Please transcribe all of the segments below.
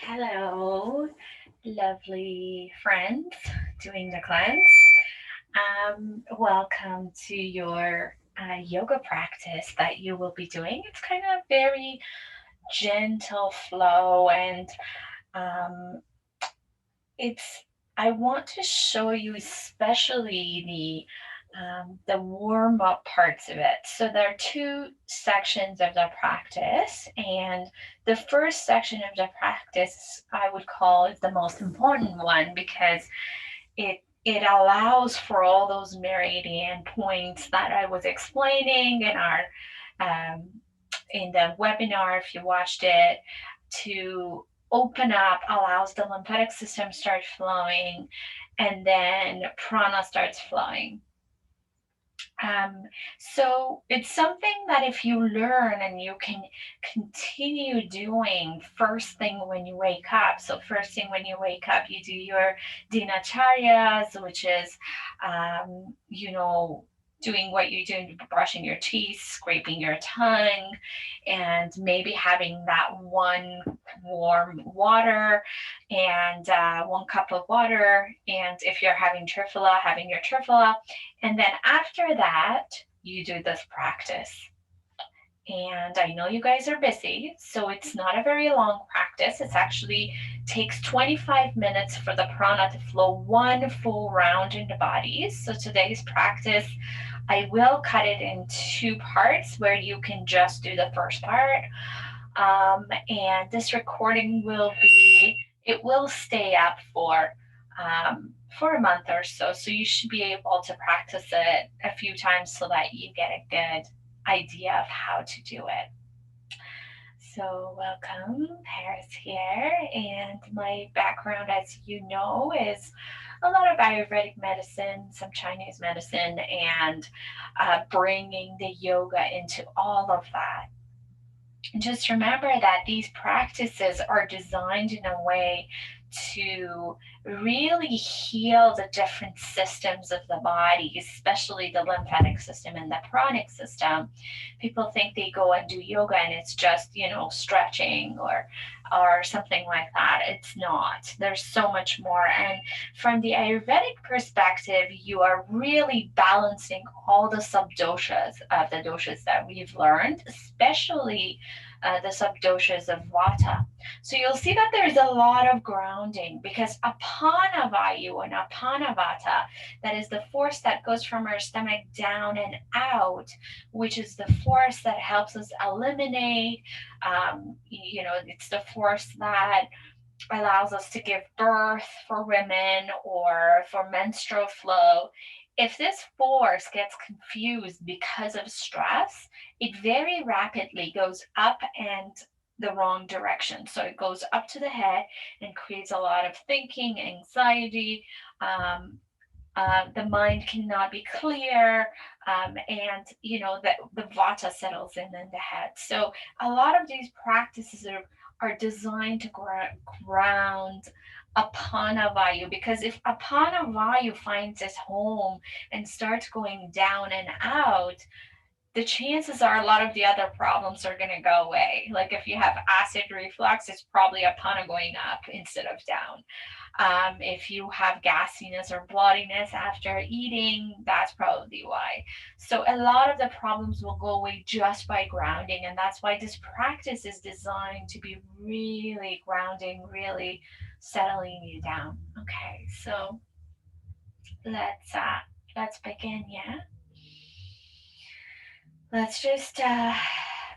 Hello, lovely friends doing the cleanse. Welcome to your yoga practice that you will be doing. It's kind of very gentle flow, and um, it's. I want to show you especially the warm up parts of it. So there are two sections of the practice, and the first section of the practice I would call is the most important one because it allows for all those meridian points that I was explaining um, in the webinar if you watched it to open up, allows the lymphatic system start flowing, and then prana starts flowing. um, so it's something that if you learn and you can continue doing first thing when you wake up. So first thing when you wake up, you do your dinacharyas, which is, doing what you do, brushing your teeth, scraping your tongue, and maybe having that one warm water and 1 cup of water. And if you're having trifla, having your trifla, and then after that, you do this practice. And I know you guys are busy, so it's not a very long practice. It actually takes 25 minutes for the prana to flow one full round in the body. So today's practice, I will cut it in two parts where you can just do the first part. And this recording it will stay up for a month or so. So you should be able to practice it a few times so that you get a good idea of how to do it. So, welcome, Paris here. And my background, as you know, is a lot of Ayurvedic medicine, some Chinese medicine, and bringing the yoga into all of that. Just remember that these practices are designed in a way to really heal the different systems of the body, especially the lymphatic system and the pranic system. People think they go and do yoga and it's just, stretching or something like that. It's not. There's so much more. And from the Ayurvedic perspective, you are really balancing all the subdoshas of the doshas that we've learned, especially the subdoshas of Vata. So you'll see that there's a lot of grounding because Apana Vayu and Apana Vata, that is the force that goes from our stomach down and out, which is the force that helps us eliminate. It's the force that allows us to give birth for women or for menstrual flow. If this force gets confused because of stress, it very rapidly goes up and the wrong direction. So it goes up to the head and creates a lot of thinking, anxiety. The mind cannot be clear, and the vata settles in the head. So a lot of these practices are designed to ground apana vayu, because if apana vayu finds its home and starts going down and out, the chances are a lot of the other problems are going to go away. Like if you have acid reflux, it's probably apana going up instead of down. If you have gassiness or bloatiness after eating, that's probably why. So a lot of the problems will go away just by grounding, and that's why this practice is designed to be really grounding, really settling you down. Okay, so let's uh, let's begin. Yeah, let's just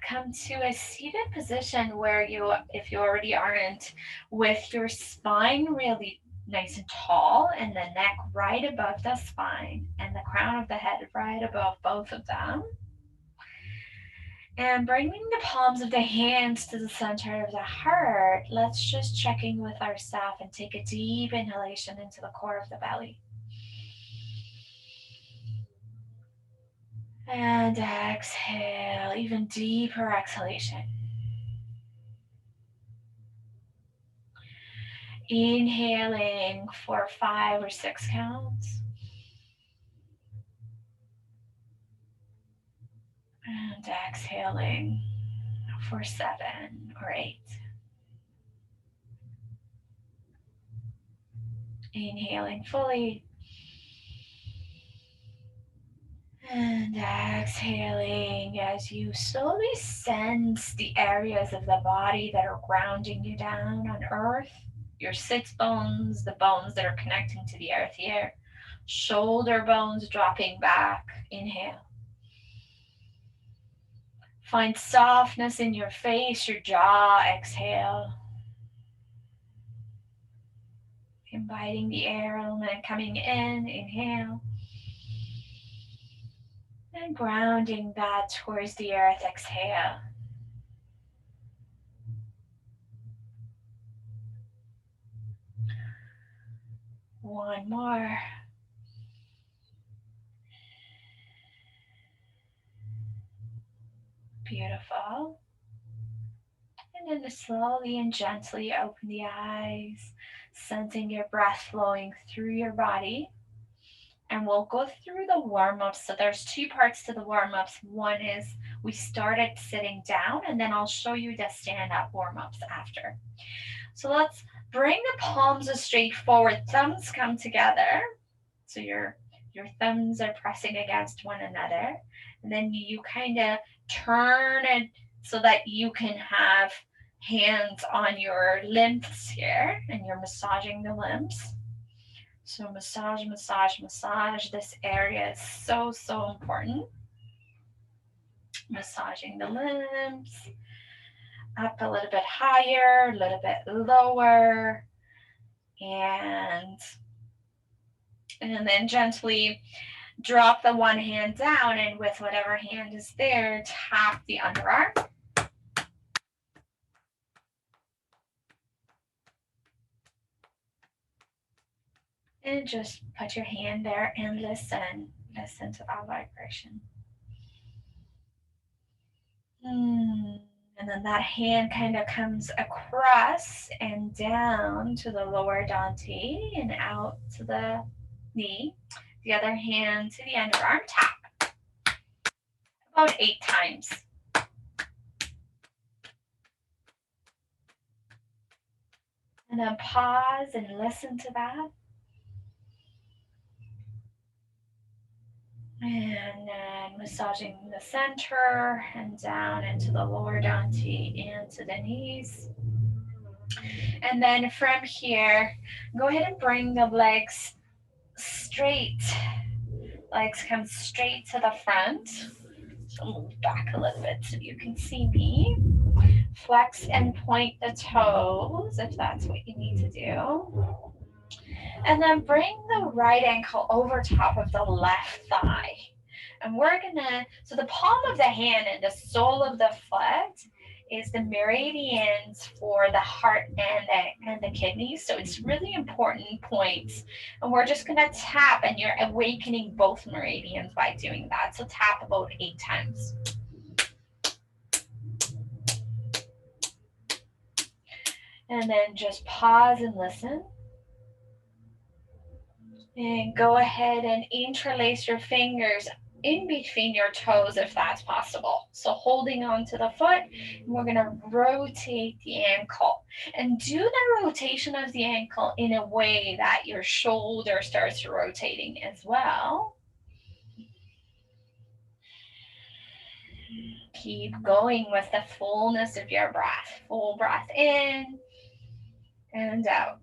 come to a seated position where you, if you already aren't, with your spine really nice and tall and the neck right above the spine and the crown of the head right above both of them. And bringing the palms of the hands to the center of the heart, let's just check in with ourselves and take a deep inhalation into the core of the belly. And exhale, even deeper exhalation. Inhaling for 5 or 6 counts. And exhaling for 7 or 8. Inhaling fully. And exhaling as you slowly sense the areas of the body that are grounding you down on earth. Your sits bones, the bones that are connecting to the earth here. Shoulder bones dropping back. Inhale. Find softness in your face, your jaw. Exhale. Inviting the air element coming in. Inhale. And grounding that towards the earth. Exhale. One more. Beautiful. And then slowly and gently open the eyes, sensing your breath flowing through your body. And we'll go through the warm-ups. So there's two parts to the warm-ups. One is we started sitting down, and then I'll show you the stand-up warm-ups after. So let's bring the palms straight forward. Thumbs come together. So your thumbs are pressing against one another. And then you kind of turn it so that you can have hands on your limbs here, and you're massaging the limbs. So massage, massage, massage. This area is so, so important. Massaging the limbs. Up a little bit higher, a little bit lower. And then gently drop the one hand down, and with whatever hand is there, tap the underarm. And just put your hand there and listen. Listen to that vibration. And then that hand kind of comes across and down to the lower dante and out to the knee. The other hand to the underarm. Tap about 8 times. And then pause and listen to that. And then massaging the center and down into the lower dante and to the knees. And then from here, go ahead and bring the legs straight. Legs come straight to the front. So move back a little bit so you can see me. Flex and point the toes if that's what you need to do. And then bring the right ankle over top of the left thigh. And we're gonna, so the palm of the hand and the sole of the foot is the meridians for the heart and the kidneys. So it's really important points. And we're just gonna tap, and you're awakening both meridians by doing that. So tap about 8 times. And then just pause and listen. And go ahead and interlace your fingers in between your toes if that's possible. So holding on to the foot, and we're going to rotate the ankle. And do the rotation of the ankle in a way that your shoulder starts rotating as well. Keep going with the fullness of your breath. Full breath in and out.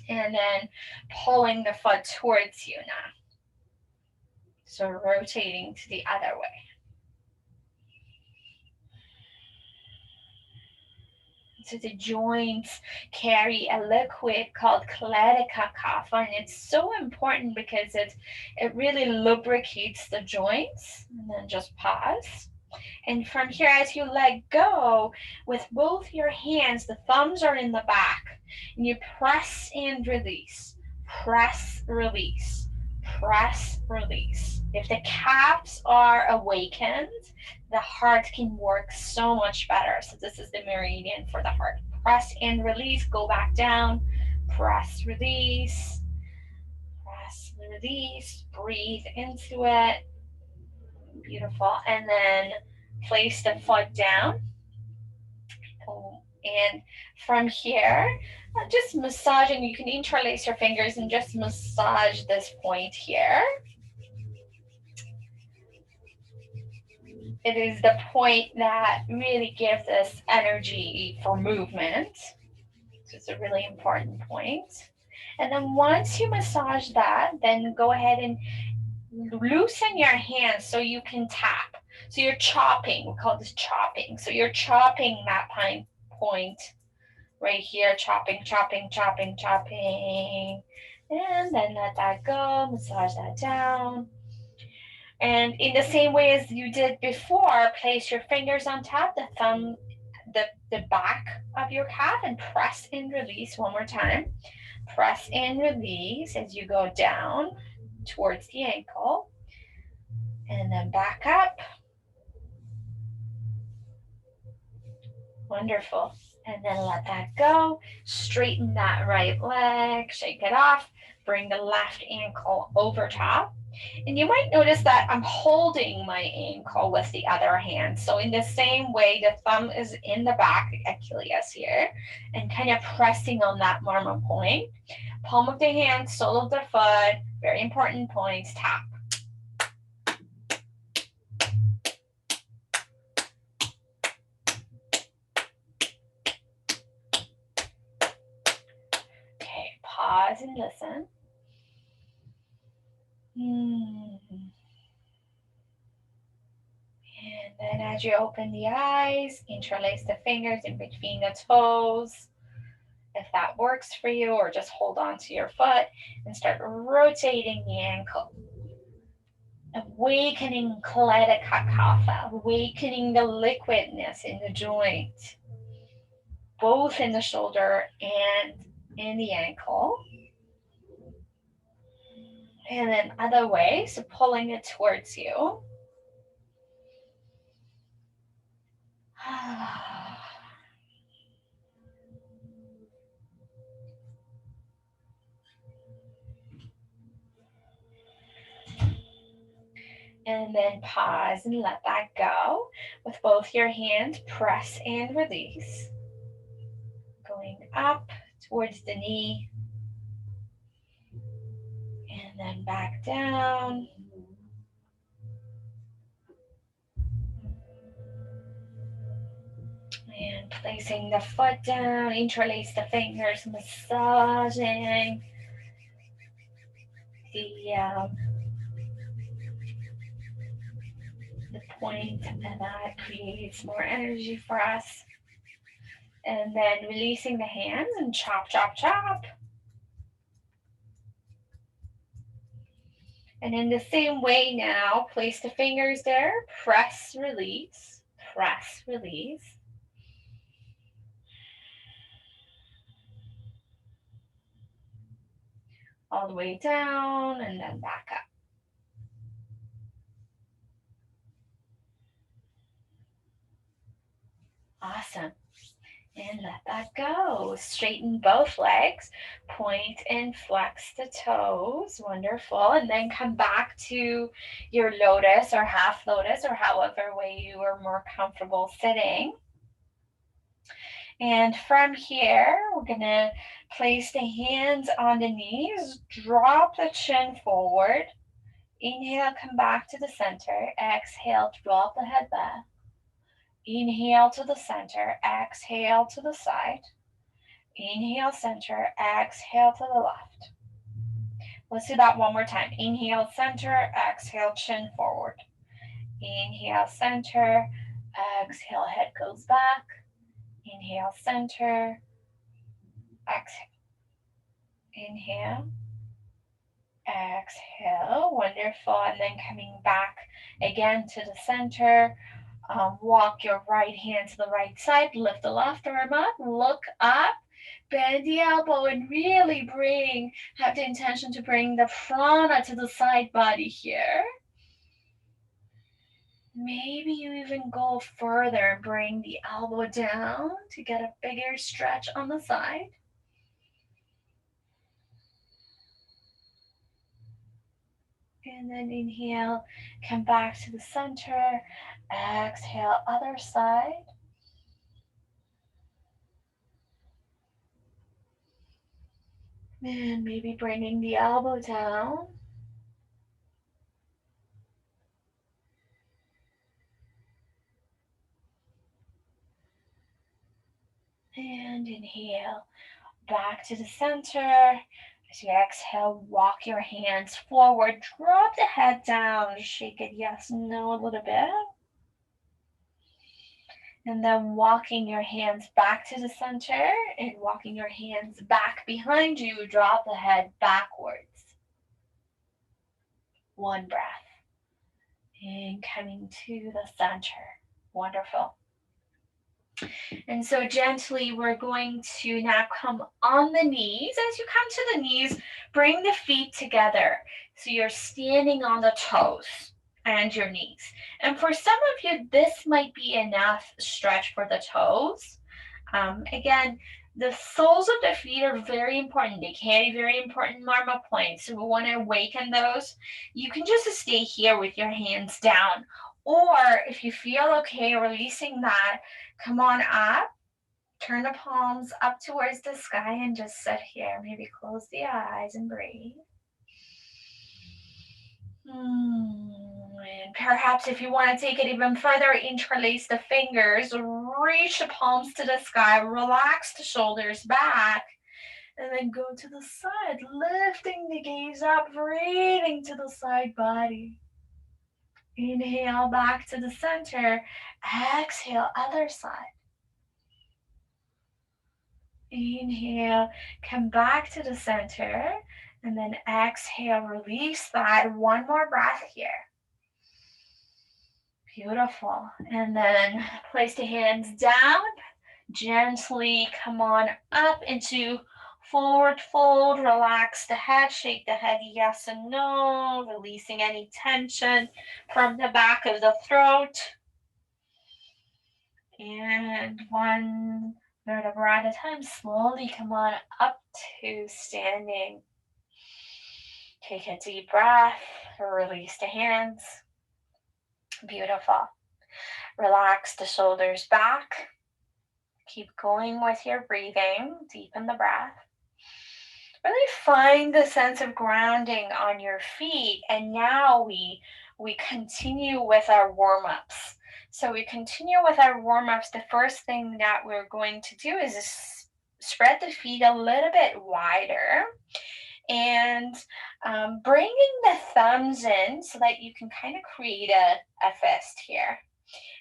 And then pulling the foot towards you now. So rotating to the other way. So the joints carry a liquid called clerica kapha, and it's so important because it really lubricates the joints. And then just pause. And from here, as you let go, with both your hands, the thumbs are in the back, and you press and release, press, release, press, release. If the calves are awakened, the heart can work so much better. So this is the meridian for the heart. Press and release, go back down, press, release, press, release, breathe into it. Beautiful. And then place the foot down. And from here, just massaging, you can interlace your fingers and just massage this point here. It is the point that really gives us energy for movement. So it's a really important point. And then once you massage that, then go ahead and loosen your hands so you can tap. So you're chopping, we call this chopping. So you're chopping that point right here, chopping, chopping, chopping, chopping. And then let that go, massage that down. And in the same way as you did before, place your fingers on top, the thumb, the back of your calf, and press and release one more time. Press and release as you go down towards the ankle. And then back up. Wonderful. And then let that go. Straighten that right leg, shake it off. Bring the left ankle over top. And you might notice that I'm holding my ankle with the other hand. So in the same way, the thumb is in the back, Achilles here, and kind of pressing on that marma point. Palm of the hand, sole of the foot, very important points, tap. Okay, pause and listen. And then as you open the eyes, interlace the fingers in between the toes, if that works for you, or just hold on to your foot and start rotating the ankle. Awakening Kaleta Kakatha, awakening the liquidness in the joint, both in the shoulder and in the ankle. And then other way, so pulling it towards you. And then pause and let that go. With both your hands, press and release. Going up towards the knee. And then back down. And placing the foot down, interlace the fingers, massaging the point, and that creates more energy for us. And then releasing the hands and chop, chop, chop. And in the same way now, place the fingers there, press, release, press, release. All the way down and then back up. Awesome. And let that go. Straighten both legs, point and flex the toes. Wonderful. And then come back to your lotus or half lotus or however way you are more comfortable sitting. And from here, we're going to place the hands on the knees, drop the chin forward. Inhale, come back to the center. Exhale, drop the head back. Inhale to the center, exhale to the side. Inhale, center, exhale to the left. Let's do that one more time. Inhale, center, exhale, chin forward. Inhale, center, exhale, head goes back. Inhale, center, exhale. Inhale, exhale, wonderful. And then coming back again to the center. Walk your right hand to the right side, lift the left arm up, look up, bend the elbow, and really have the intention to bring the prana to the side body here. Maybe you even go further and bring the elbow down to get a bigger stretch on the side. And then inhale, come back to the center, exhale, other side. And maybe bringing the elbow down. And inhale back to the center. As you exhale, walk your hands forward. Drop the head down. Shake it yes, no a little bit. And then walking your hands back to the center and walking your hands back behind you. Drop the head backwards. One breath. And coming to the center. Wonderful. And so gently, we're going to now come on the knees. As you come to the knees, bring the feet together. So you're standing on the toes and your knees. And for some of you, this might be enough stretch for the toes. Again, the soles of the feet are very important. They carry very important marma points. So we want to awaken those. You can just stay here with your hands down. Or if you feel okay releasing that, come on up. Turn the palms up towards the sky and just sit here. Maybe close the eyes and breathe. And perhaps if you want to take it even further, interlace the fingers, reach the palms to the sky, relax the shoulders back, and then go to the side, lifting the gaze up, breathing to the side body. Inhale back to the center, exhale, other side. Inhale, come back to the center, and then exhale, release that. One more breath here. Beautiful. And then place the hands down. Gently come on up into forward fold. Relax the head. Shake the head yes and no. Releasing any tension from the back of the throat. And one vertebra at a time. Slowly come on up to standing. Take a deep breath. Release the hands. Beautiful. Relax the shoulders back. Keep going with your breathing. Deepen the breath. Really find the sense of grounding on your feet. And now we continue with our warm-ups. So we continue with our warm-ups. The first thing that we're going to do is spread the feet a little bit wider. And bringing the thumbs in so that you can kind of create a fist here.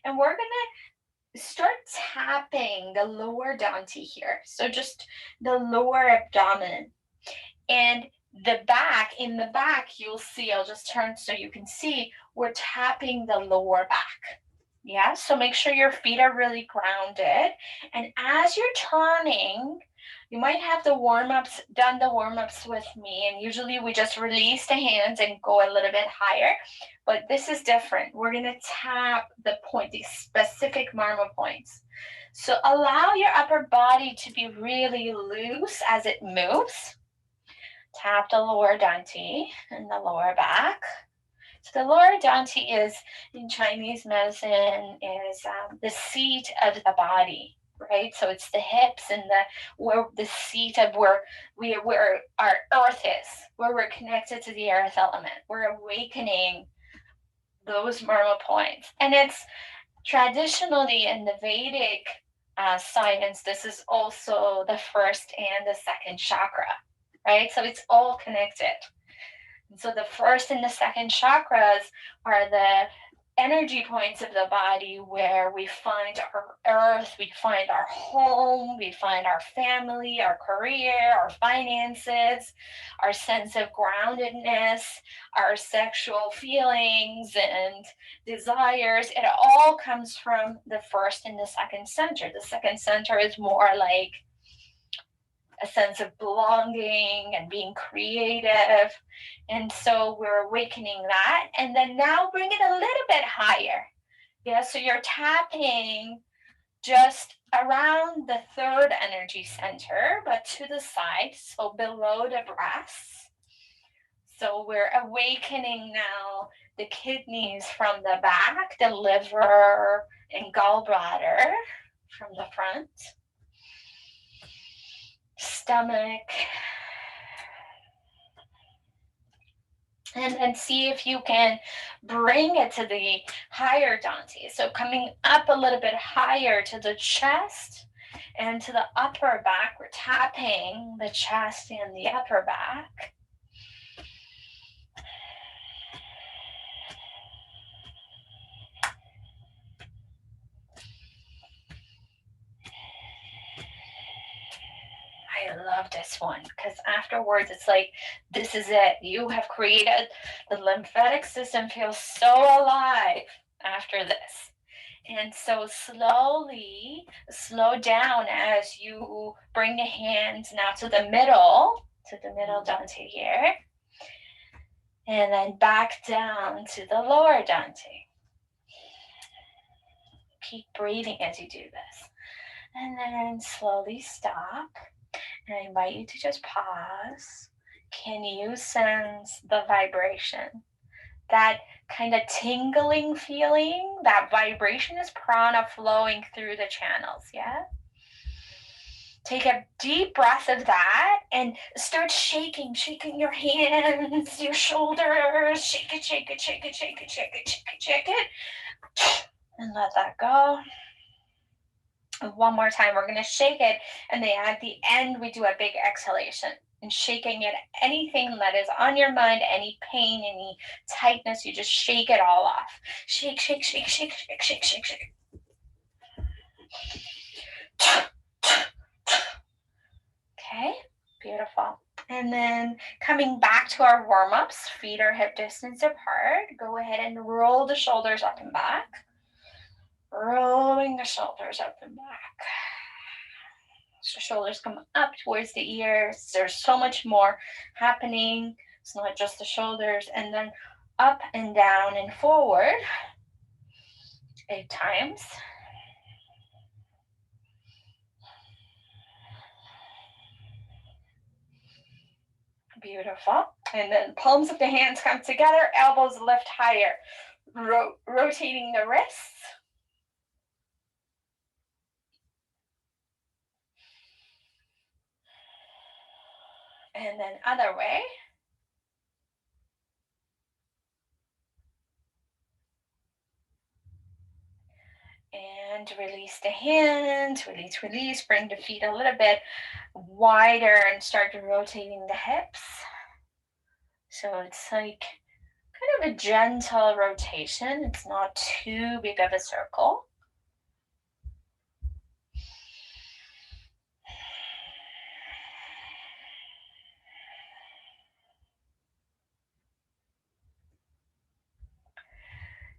And we're going to start tapping the lower danti here. So just the lower abdomen. And the back, in the back, you'll see, I'll just turn so you can see, we're tapping the lower back. Yeah, so make sure your feet are really grounded. And as you're turning, you might have done the warm-ups with me, and usually we just release the hands and go a little bit higher, but this is different. We're gonna tap the specific marma points. So allow your upper body to be really loose as it moves. Tap the lower danti and the lower back. So the lower danti is, in Chinese medicine, is the seat of the body, right? So it's the hips and the seat of where our earth is, where we're connected to the earth element. We're awakening those marma points. And it's traditionally in the Vedic science, this is also the first and the second chakra, right? So it's all connected. And so the first and the second chakras are the energy points of the body where we find our earth, we find our home, we find our family, our career, our finances, our sense of groundedness, our sexual feelings and desires. It all comes from the first and the second center. The second center is more like a sense of belonging and being creative. And so we're awakening that. And then now bring it a little bit higher. Yeah, so you're tapping just around the third energy center, but to the side, so below the breasts. So we're awakening now the kidneys from the back, the liver and gallbladder from the front. Stomach, And then see if you can bring it to the higher Dante. So coming up a little bit higher to the chest and to the upper back. We're tapping the chest and the upper back. I love this one because afterwards it's like, this is it. You have created, the lymphatic system feels so alive after this. And so slowly slow down as you bring the hands now to the middle Dante here. And then back down to the lower Dante. Keep breathing as you do this. And then slowly stop. And I invite you to just pause. Can you sense the vibration? That kind of tingling feeling, that vibration is prana flowing through the channels, yeah? Take a deep breath of that and start shaking your hands, your shoulders, shake it, shake it, shake it, shake it, shake it, shake it, shake it, and let that go. One more time, we're going to shake it, and then at the end, we do a big exhalation. And shaking it, anything that is on your mind, any pain, any tightness, you just shake it all off. Shake, shake, shake, shake, shake, shake, shake, shake. Okay, beautiful. And then coming back to our warm-ups, feet are hip distance apart. Go ahead and roll the shoulders up and back. Rolling the shoulders up and back. So shoulders come up towards the ears. There's so much more happening. It's not just the shoulders. And then up and down and forward 8 times. Beautiful. And then palms of the hands come together, elbows lift higher. Rotating the wrists. And then other way. And release the hands, release, release. Bring the feet a little bit wider and start rotating the hips. So it's like kind of a gentle rotation. It's not too big of a circle.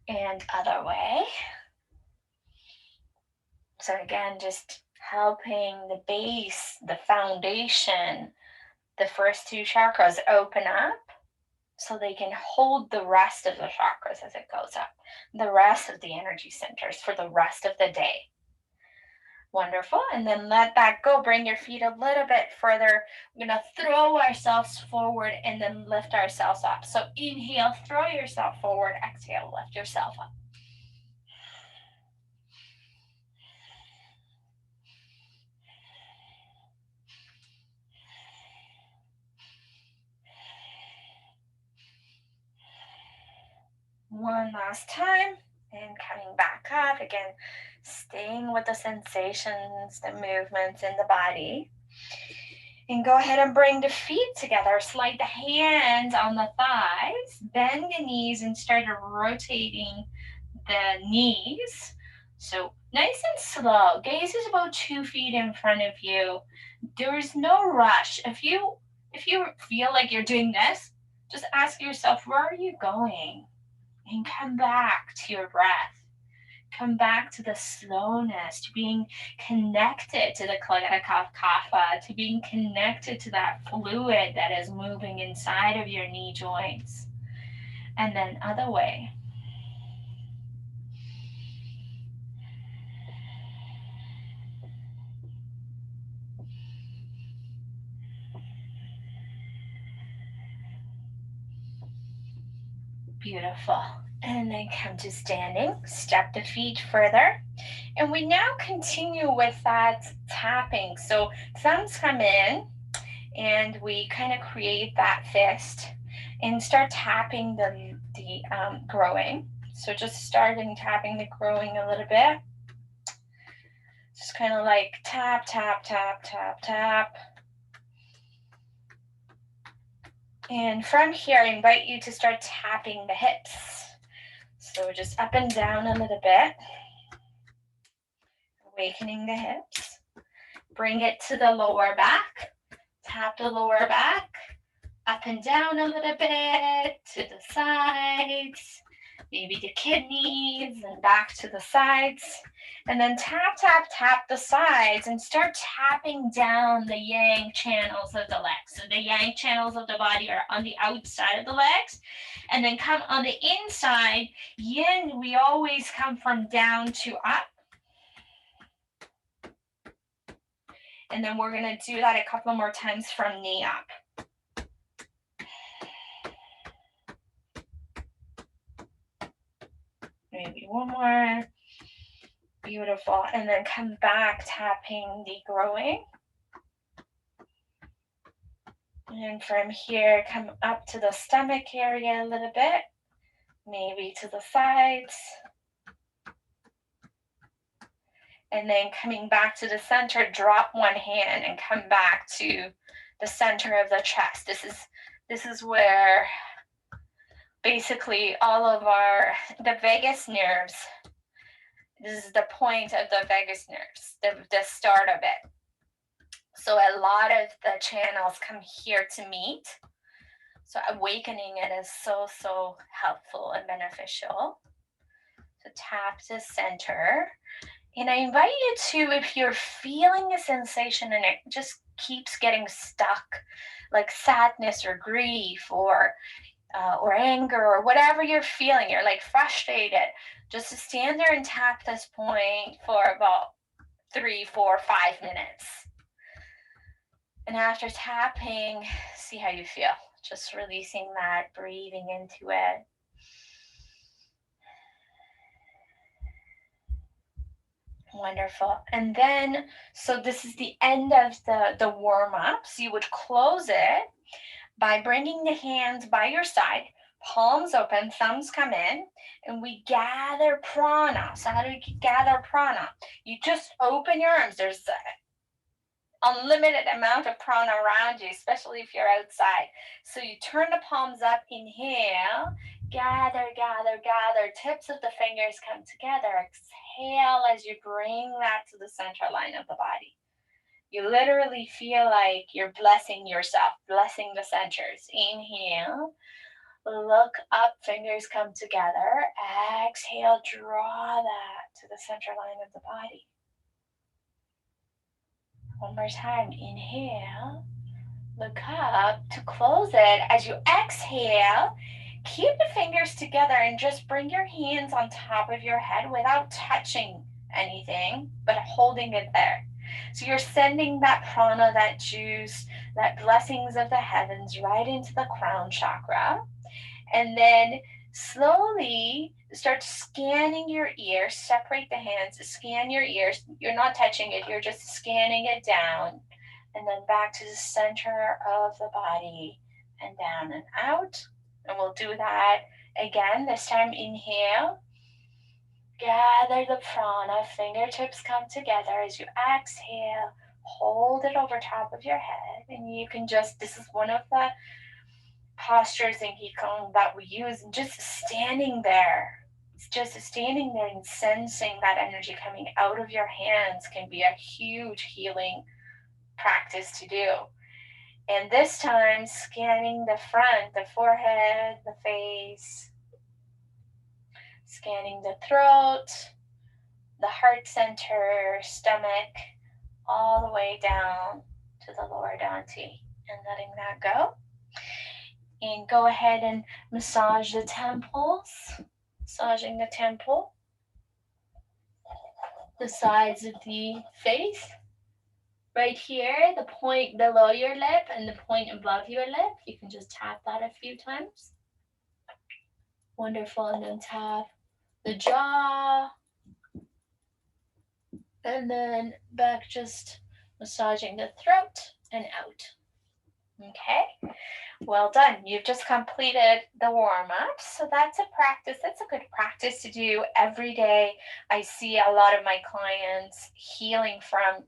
And other way. So again, just helping the base, the foundation, the first 2 chakras open up so they can hold the rest of the chakras as it goes up, the rest of the energy centers for the rest of the day. Wonderful. And then let that go. Bring your feet a little bit further. We're going to throw ourselves forward and then lift ourselves up. So inhale, throw yourself forward. Exhale, lift yourself up. One last time. And coming back up. Again, staying with the sensations, the movements in the body. And go ahead and bring the feet together. Slide the hands on the thighs. Bend the knees and start rotating the knees. So nice and slow. Gaze is about 2 feet in front of you. There is no rush. If you feel like you're doing this, just ask yourself, where are you going? And come back to your breath. Come back to the slowness, to being connected to the kapha, to being connected to that fluid that is moving inside of your knee joints. And then other way. Beautiful. And then come to standing, step the feet further. And we now continue with that tapping. So thumbs come in and we kind of create that fist. and start tapping the growing. So just starting tapping the growing a little bit. Just kind of like tap, tap, tap, tap, tap. And from here, I invite you to start tapping the hips. So just up and down a little bit. Awakening the hips. Bring it to the lower back. Tap the lower back. Up and down a little bit to the sides. Maybe the kidneys and back to the sides. And then tap, tap, tap the sides and start tapping down the yang channels of the legs. So the yang channels of the body are on the outside of the legs. And then come on the inside. Yin, we always come from down to up. And then we're going to do that a couple more times from knee up. Maybe one more. Beautiful. And then come back, tapping the growing. And from here, come up to the stomach area a little bit. Maybe to the sides. And then coming back to the center, drop one hand and come back to the center of the chest. This is where basically all of the vagus nerves, this is the point of the vagus nerves, the start of it. So a lot of the channels come here to meet. So awakening it is so, so helpful and beneficial. So tap the center. And I invite you to, if you're feeling a sensation and it just keeps getting stuck, like sadness or grief or anger or whatever you're feeling, you're like frustrated, just to stand there and tap this point for about 3, 4, 5 minutes. And after tapping, see how you feel. Just releasing that, breathing into it. Wonderful. And then, so this is the end of the warm-ups. You would close it by bringing the hands by your side, palms open, thumbs come in, and we gather prana. So how do we gather prana? You just open your arms. There's unlimited amount of prana around you, especially if you're outside. So you turn the palms up, inhale, gather, gather, gather. Tips of the fingers come together. Exhale as you bring that to the center line of the body. You literally feel like you're blessing yourself, blessing the centers. Inhale, look up, fingers come together. Exhale, draw that to the center line of the body. One more time, inhale, look up to close it. As you exhale, keep the fingers together and just bring your hands on top of your head without touching anything, but holding it there. So you're sending that prana, that juice, that blessings of the heavens right into the crown chakra. And then slowly start scanning your ears, separate the hands, scan your ears. You're not touching it, you're just scanning it down. And then back to the center of the body and down and out. And we'll do that again. This time, inhale. Gather the prana, fingertips come together. As you exhale, hold it over top of your head. And you can just, this is one of the postures in Qigong that we use, and just standing there. Just standing there and sensing that energy coming out of your hands can be a huge healing practice to do. And this time, scanning the front, the forehead, the face, scanning the throat, the heart center, stomach, all the way down to the lower danti, and letting that go. And go ahead and massage the temples, massaging the temple, the sides of the face. Right here, the point below your lip and the point above your lip. You can just tap that a few times. Wonderful. And then tap the jaw. And then back, just massaging the throat and out. Okay, well done. You've just completed the warm up. So that's a practice. That's a good practice to do every day. I see a lot of my clients healing from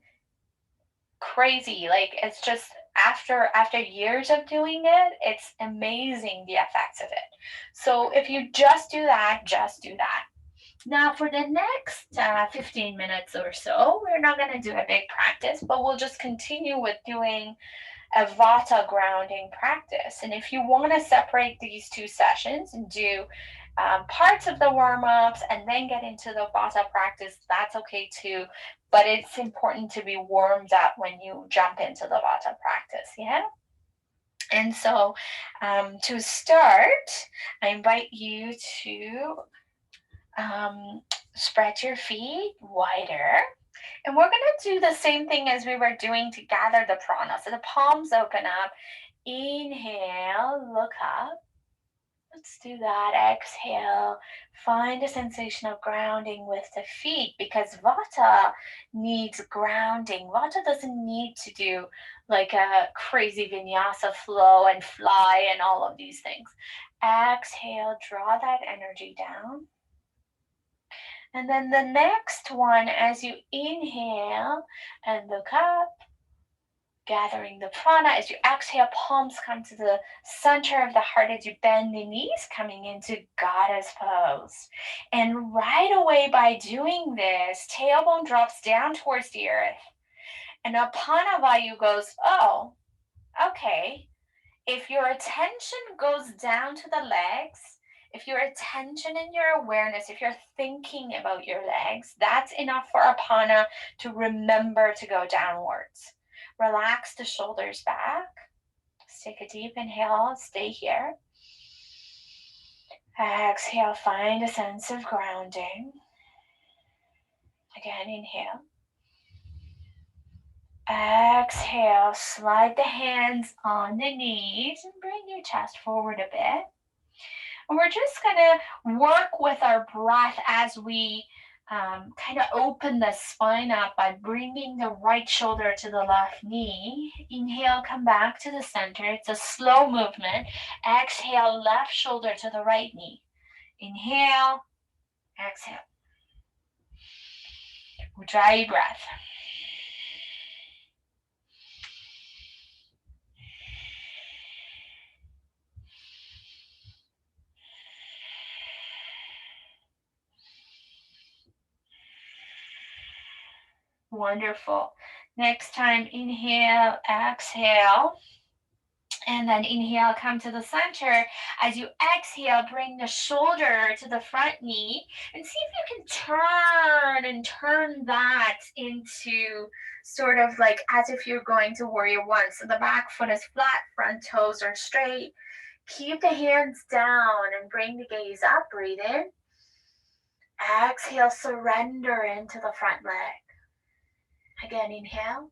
crazy. Like it's just after years of doing it, it's amazing the effects of it. So if you just do that, just do that. Now, for the next 15 minutes or so, we're not going to do a big practice, but we'll just continue with doing a Vata grounding practice. And if you want to separate these two sessions and do parts of the warm ups and then get into the Vata practice, that's okay too. But it's important to be warmed up when you jump into the Vata practice. Yeah. And so to start, I invite you to spread your feet wider. And we're going to do the same thing as we were doing to gather the prana. So the palms open up. Inhale, look up. Let's do that. Exhale. Find a sensation of grounding with the feet because Vata needs grounding. Vata doesn't need to do like a crazy vinyasa flow and fly and all of these things. Exhale, draw that energy down. And then the next one, as you inhale and look up, gathering the prana. As you exhale, palms come to the center of the heart as you bend the knees, coming into goddess pose. And right away by doing this, tailbone drops down towards the earth. And Apanavayu goes, oh, okay. If your attention goes down to the legs, if your attention and your awareness, if you're thinking about your legs, that's enough for Apana to remember to go downwards. Relax the shoulders back. Let's take a deep inhale. Stay here. Exhale. Find a sense of grounding. Again, inhale. Exhale. Slide the hands on the knees and bring your chest forward a bit. And we're just going to work with our breath as we kind of open the spine up by bringing the right shoulder to the left knee. Inhale, come back to the center. It's a slow movement. Exhale, left shoulder to the right knee. Inhale, exhale. Ujjayi breath. Wonderful. Next time, inhale, exhale. And then inhale, come to the center. As you exhale, bring the shoulder to the front knee and see if you can turn that into sort of like as if you're going to warrior one. So the back foot is flat, front toes are straight. Keep the hands down and bring the gaze up. Breathe in. Exhale, surrender into the front leg. Again, inhale.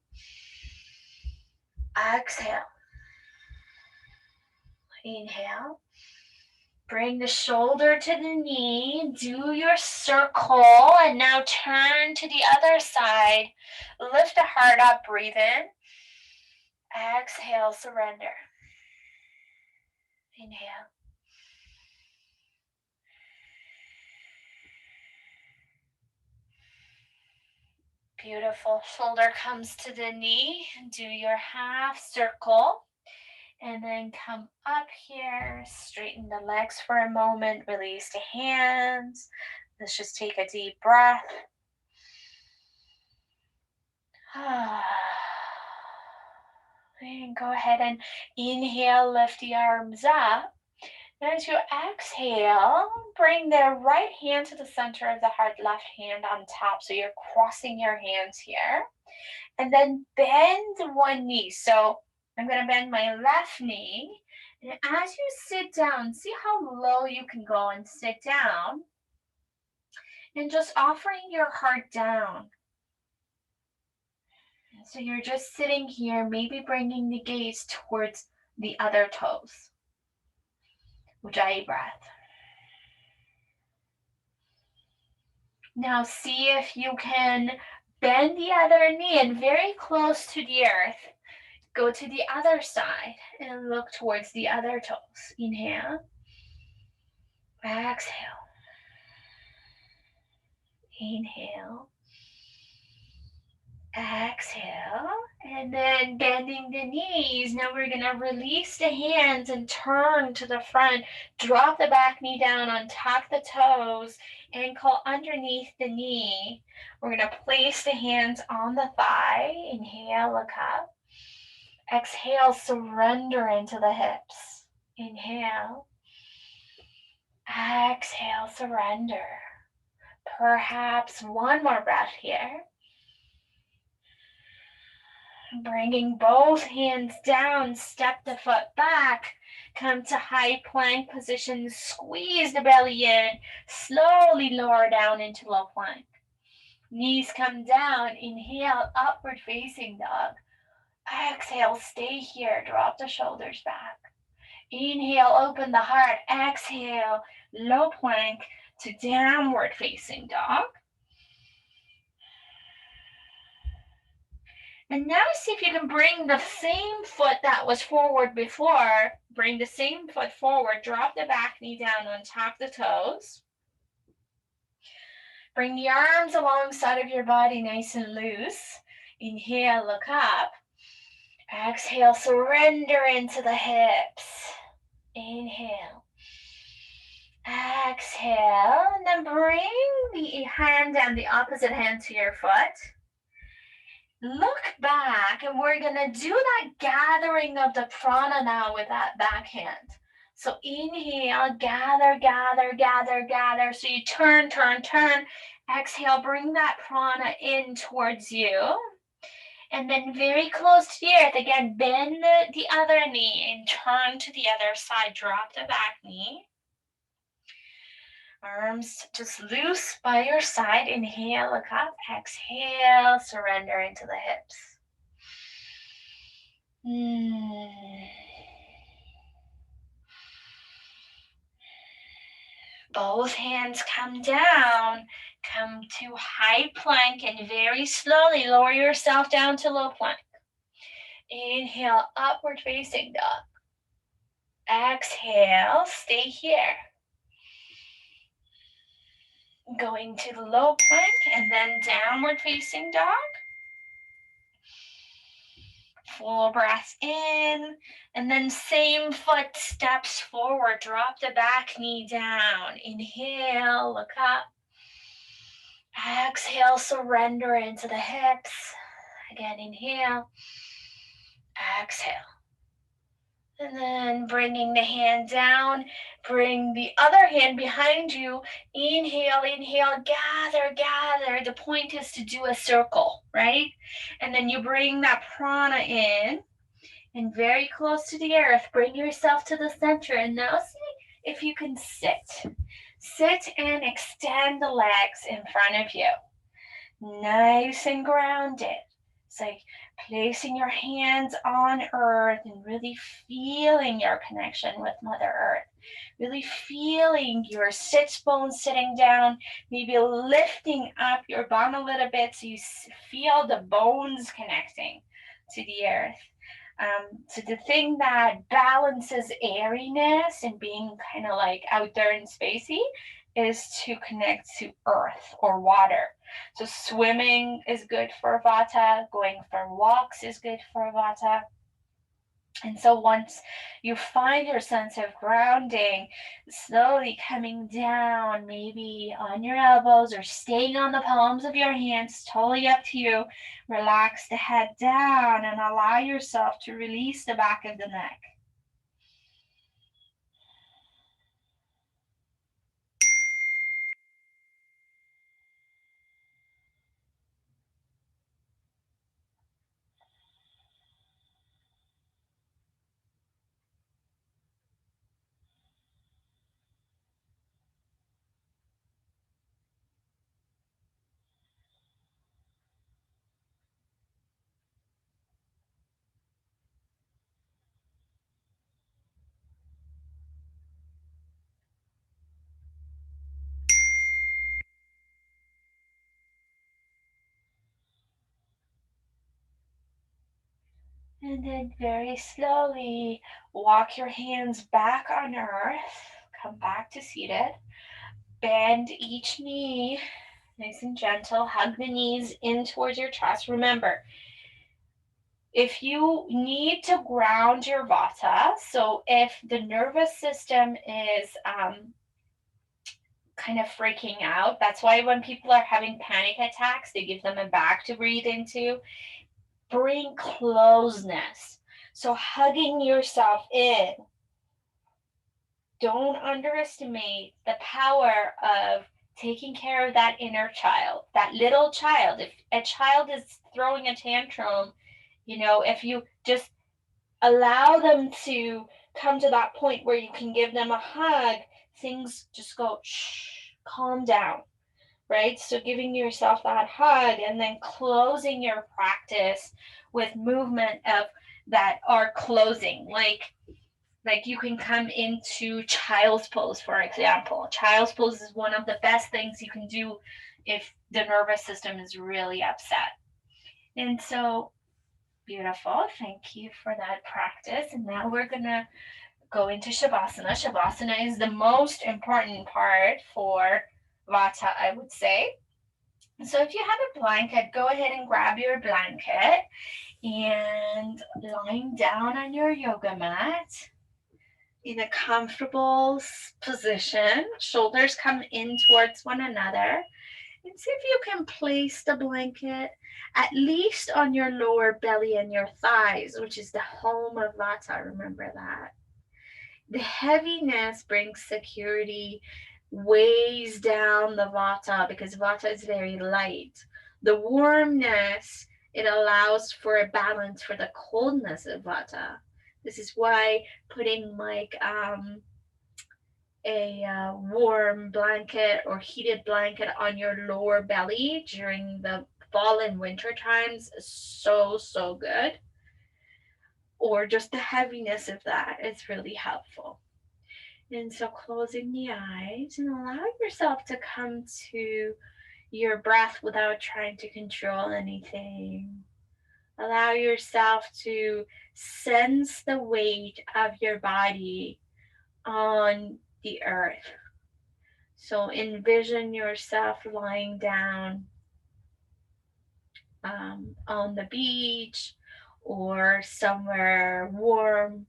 Exhale. Inhale. Bring the shoulder to the knee. Do your circle. And now turn to the other side. Lift the heart up. Breathe in. Exhale. Surrender. Inhale. Beautiful. Shoulder comes to the knee. Do your half circle. And then come up here, straighten the legs for a moment, release the hands. Let's just take a deep breath. And go ahead and inhale, lift the arms up. And as you exhale, bring the right hand to the center of the heart, left hand on top. So you're crossing your hands here. And then bend one knee. So I'm going to bend my left knee. And as you sit down, see how low you can go and sit down. And just offering your heart down. So you're just sitting here, maybe bringing the gaze towards the other toes. Ujjayi breath. Now see if you can bend the other knee and very close to the earth. Go to the other side and look towards the other toes. Inhale. Exhale. Inhale. Exhale. And then bending the knees. Now we're going to release the hands and turn to the front. Drop the back knee down on top of the toes. Ankle underneath the knee. We're going to place the hands on the thigh. Inhale, look up. Exhale, surrender into the hips. Inhale. Exhale, surrender. Perhaps one more breath here. Bringing both hands down, step the foot back. Come to high plank position, squeeze the belly in. Slowly lower down into low plank. Knees come down, inhale, upward facing dog. Exhale, stay here, drop the shoulders back. Inhale, open the heart. Exhale, low plank to downward facing dog. And now see if you can bring the same foot that was forward before. Bring the same foot forward. Drop the back knee down on top of the toes. Bring the arms alongside of your body nice and loose. Inhale, look up. Exhale, surrender into the hips. Inhale. Exhale, and then bring the hand and the opposite hand to your foot. Look back, and we're gonna do that gathering of the prana now with that back hand. So inhale, gather, gather, gather, gather. So you turn, turn, turn. Exhale, bring that prana in towards you. And then very close to the earth, again, bend the other knee and turn to the other side. Drop the back knee. Arms just loose by your side. Inhale, look up. Exhale, surrender into the hips. Both hands come down. Come to high plank and very slowly lower yourself down to low plank. Inhale, upward facing dog. Exhale, stay here. Going to the low plank and then downward facing dog. Full breath in, and then same foot steps forward. Drop the back knee down. Inhale, look up. Exhale, surrender into the hips. Again, inhale. Exhale. And then bringing the hand down, bring the other hand behind you. Inhale, inhale, gather, gather. The point is to do a circle, right? And then you bring that prana in and very close to the earth. Bring yourself to the center. And now see if you can sit. Sit and extend the legs in front of you. Nice and grounded. It's like placing your hands on earth and really feeling your connection with Mother Earth. Really feeling your sit bones sitting down, maybe lifting up your bum a little bit so you feel the bones connecting to the earth. So the thing that balances airiness and being kind of like out there in spacey is to connect to earth or water. So swimming is good for Vata, going for walks is good for Vata. And so once you find your sense of grounding, slowly coming down, maybe on your elbows or staying on the palms of your hands, totally up to you. Relax the head down and allow yourself to release the back of the neck. And then very slowly walk your hands back on earth. Come back to seated. Bend each knee, nice and gentle. Hug the knees in towards your chest. Remember, if you need to ground your vata, so if the nervous system is kind of freaking out, that's why when people are having panic attacks, they give them a bag to breathe into. Bring closeness. So hugging yourself in. Don't underestimate the power of taking care of that inner child, that little child. If a child is throwing a tantrum, if you just allow them to come to that point where you can give them a hug, things just go, shh, calm down, right? So giving yourself that hug and then closing your practice with movement of that are closing, like you can come into child's pose, for example. Child's pose is one of the best things you can do if the nervous system is really upset. And so, beautiful. Thank you for that practice. And now we're going to go into Shavasana. Shavasana is the most important part for Vata, I would say. So if you have a blanket, go ahead and grab your blanket and lying down on your yoga mat in a comfortable position. Shoulders come in towards one another. And see if you can place the blanket at least on your lower belly and your thighs, which is the home of Vata. Remember that. The heaviness brings security, weighs down the Vata because Vata is very light. The warmness, it allows for a balance for the coldness of Vata. This is why putting like a warm blanket or heated blanket on your lower belly during the fall and winter times is so good. Or just the heaviness of that is really helpful. And so closing the eyes and allow yourself to come to your breath without trying to control anything. Allow yourself to sense the weight of your body on the earth. So envision yourself lying down on the beach or somewhere warm,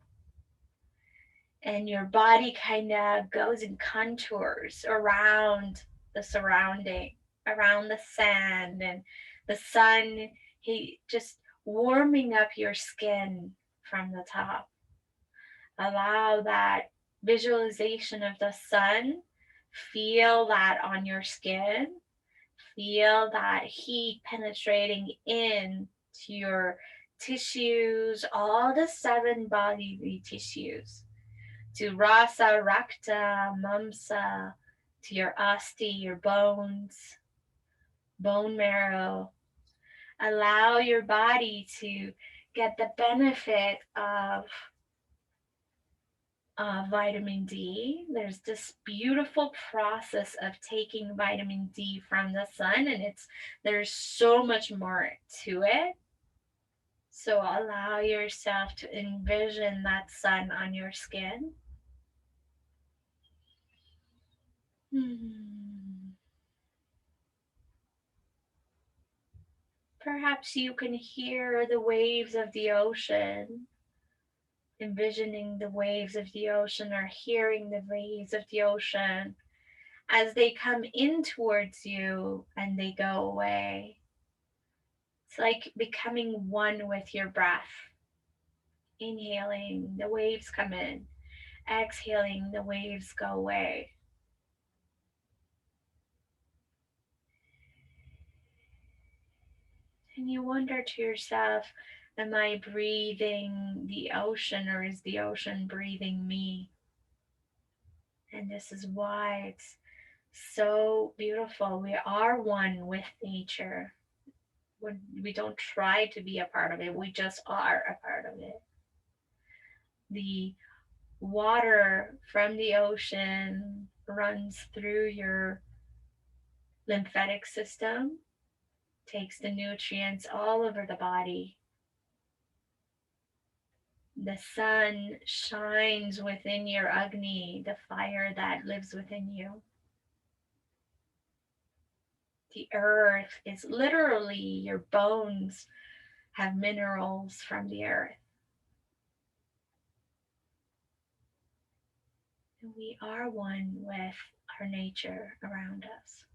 and your body kind of goes in contours around the surrounding, around the sand and the sun, he just warming up your skin from the top. Allow that visualization of the sun. Feel that on your skin. Feel that heat penetrating in to your tissues, all the 7 bodily tissues, to rasa, rakta, mamsa, to your asti, your bones, bone marrow. Allow your body to get the benefit of vitamin D. There's this beautiful process of taking vitamin D from the sun, and there's so much more to it. So allow yourself to envision that sun on your skin. Perhaps you can hear the waves of the ocean, envisioning the waves of the ocean or hearing the waves of the ocean as they come in towards you and they go away. It's like becoming one with your breath. Inhaling, the waves come in. Exhaling, the waves go away. And you wonder to yourself, am I breathing the ocean or is the ocean breathing me? And this is why it's so beautiful. We are one with nature. We don't try to be a part of it, we just are a part of it. The water from the ocean runs through your lymphatic system, takes the nutrients all over the body, The sun shines within your Agni, the fire that lives within you. The earth is literally your bones have minerals from the earth. And we are one with our nature around us.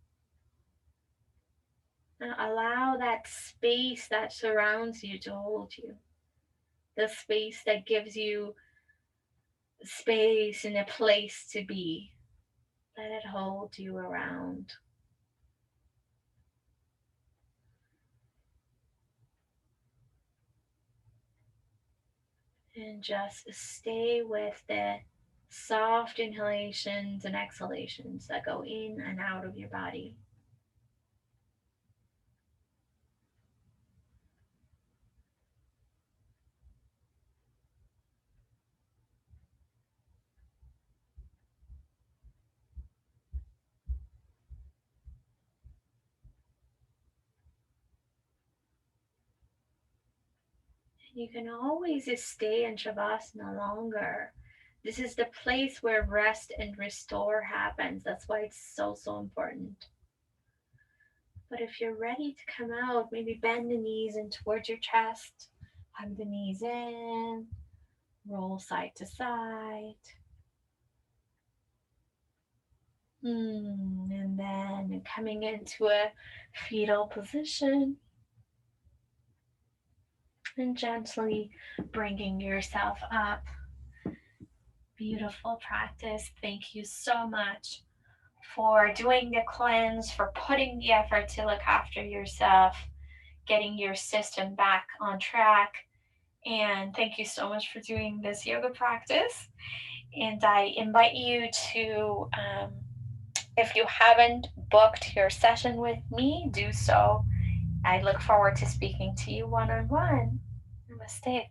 Now allow that space that surrounds you to hold you. The space that gives you space and a place to be. Let it hold you around. And just stay with the soft inhalations and exhalations that go in and out of your body. You can always stay in Shavasana longer. This is the place where rest and restore happens. That's why it's so important. But if you're ready to come out, maybe bend the knees in towards your chest, hug the knees in, roll side to side. And then coming into a fetal position and gently bringing yourself up. Beautiful practice. Thank you so much for doing the cleanse, for putting the effort to look after yourself, getting your system back on track. And thank you so much for doing this yoga practice. And I invite you to, if you haven't booked your session with me, do so. I look forward to speaking to you one on one. Namaste.